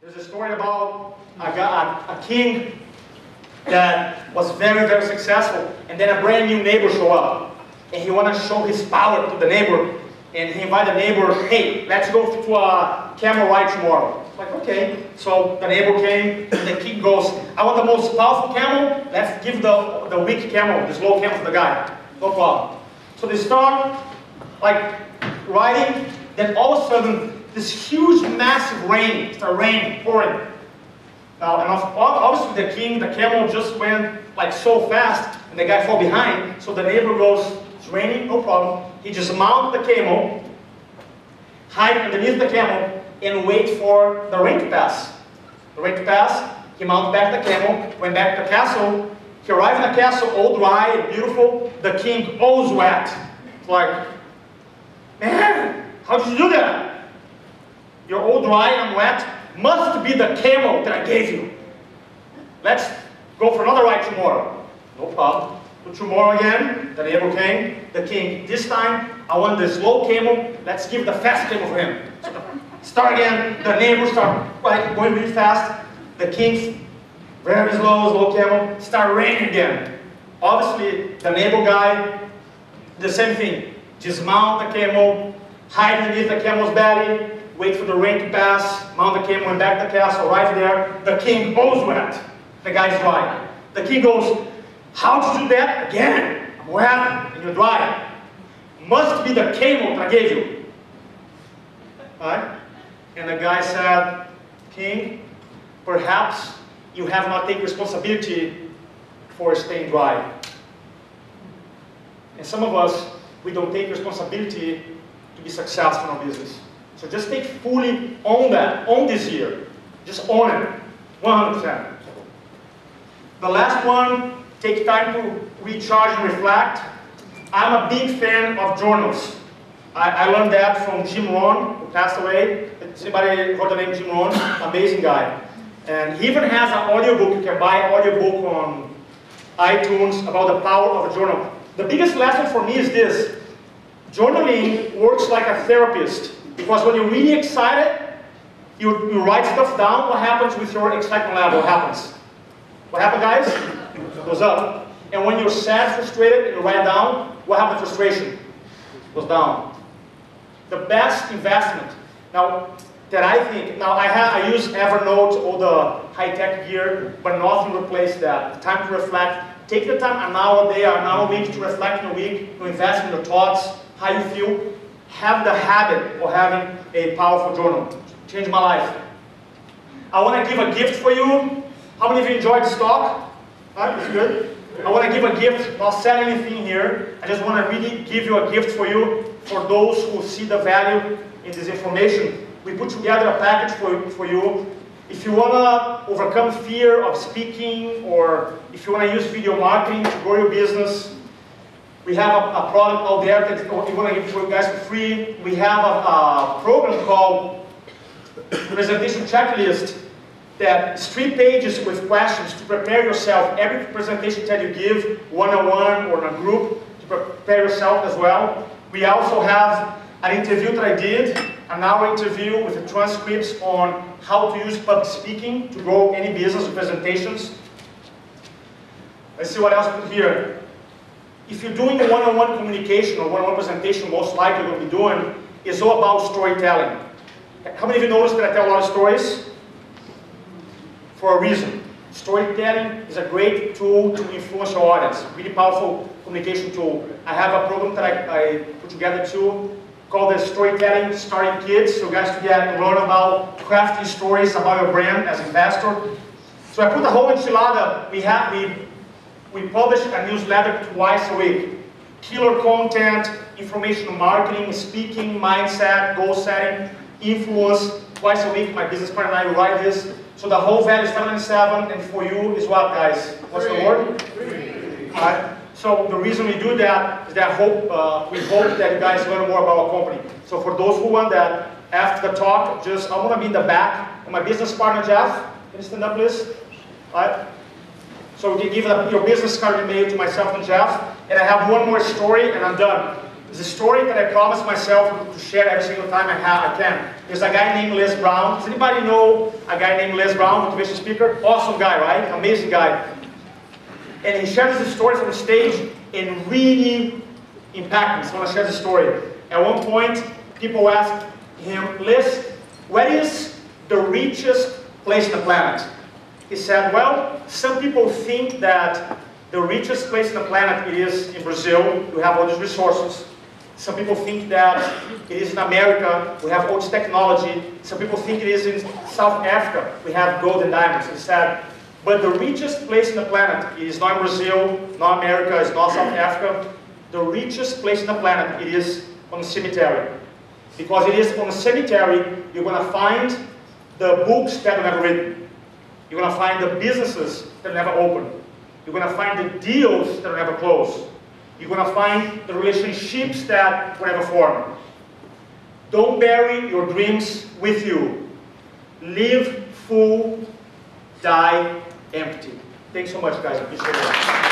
There's a story about a king that was very, very successful, and then a brand new neighbor showed up, and he wanted to show his power to the neighbor, and he invited the neighbor, hey, let's go to a camel ride tomorrow. Like, okay. So the neighbor came, and the king goes, I want the most powerful camel, let's give the weak camel, the slow camel to the guy. No problem. So they start, like, riding, then all of a sudden, this huge, massive rain, started raining, pouring. Now, and obviously the king, the camel just went like so fast, and the guy fell behind, so the neighbor goes, it's raining, no problem. He just mounted the camel, hide underneath the camel, and wait for the rain to pass. The rain to pass, he mounted back the camel, went back to the castle. He arrived in the castle, all dry and beautiful. The king, all wet. It's like, man, how did you do that? You're all dry and wet. Must be the camel that I gave you. Let's go for another ride tomorrow. No problem. So tomorrow again, the neighbor came. The king, this time, I want the slow camel. Let's give the fast camel for him. So start again. The neighbor start going really fast. The king, very slow camel. Start raining again. Obviously, the neighbor guy, the same thing. Dismount the camel, hide underneath the camel's belly. Wait for the rain to pass, mount the camel, went back to the castle, right there. The king goes wet. The guy's dry. The king goes, how did you do that? Again, I'm wet and you're dry. Must be the camel that I gave you. Right? And the guy said, King, perhaps you have not taken responsibility for staying dry. And some of us, we don't take responsibility to be successful in our business. So just take fully on that, on this year. Just own it, 100%. The last one, take time to recharge and reflect. I'm a big fan of journals. I learned that from Jim Rohn, who passed away. Somebody heard the name Jim Rohn? Amazing guy. And he even has an audiobook. You can buy an audiobook on iTunes about the power of a journal. The biggest lesson for me is this. Journaling works like a therapist. Because when you're really excited, you write stuff down. What happens with your excitement level? What happens? What happened, guys? It goes up. And when you're sad, frustrated, and you write down, what happened to frustration? It goes down. The best investment, now, that I think, now I use Evernote, all the high-tech gear, but nothing replaces that. The time to reflect. Take the time, an hour a day, an hour a week to reflect in a week, to invest in your thoughts, how you feel. Have the habit of having a powerful journal. Changed my life. I want to give a gift for you. How many of you enjoyed this talk? Right, that's good. I want to give a gift, not sell anything here. I just want to really give you a gift for you, for those who see the value in this information. We put together a package for you. If you want to overcome fear of speaking, or if you want to use video marketing to grow your business, we have a product out there that we want to give to you guys for free. We have a program called Presentation Checklist that is 3 pages with questions to prepare yourself. Every presentation that you give, one-on-one or in a group, to prepare yourself as well. We also have an interview that I did, an hour interview with the transcripts on how to use public speaking to grow any business or presentations. Let's see what else we put here. If you're doing a one-on-one communication or one-on-one presentation, most likely what we're doing is all about storytelling. How many of you noticed that I tell a lot of stories? For a reason. Storytelling is a great tool to influence your audience. Really powerful communication tool. I have a program that I put together too, called the Storytelling Starting Kids. So you guys to learn about crafting stories about your brand as an investor. So I put the whole enchilada. We publish a newsletter twice a week. Killer content, information marketing, speaking, mindset, goal setting, influence. Twice a week, my business partner and I write this. So the whole value is 797, and for you is what, guys? What's the word? Free. All right. So the reason we do that is that we hope that you guys learn more about our company. So for those who want that, after the talk, I'm going to be in the back. And my business partner, Jeff, can you stand up, please? All right. So you can give your business card email to myself and Jeff. And I have one more story, and I'm done. There's a story that I promised myself to share every single time I can. There's a guy named Les Brown. Does anybody know a guy named Les Brown, motivation speaker? Awesome guy, right? Amazing guy. And he shares his story from the stage and really impacted me. So I want to share the story. At one point, people asked him, Les, what is the richest place on the planet? He said, well, some people think that the richest place on the planet it is in Brazil. We have all these resources. Some people think that it is in America. We have all this technology. Some people think it is in South Africa. We have gold and diamonds. He said, but the richest place on the planet it is not in Brazil, not America, it's not South Africa. The richest place on the planet it is on the cemetery. Because it is on the cemetery you're going to find the books that are never written. You're going to find the businesses that are never open. You're going to find the deals that are never closed. You're going to find the relationships that were never formed. Don't bury your dreams with you. Live full, die empty. Thanks so much, guys. I appreciate it.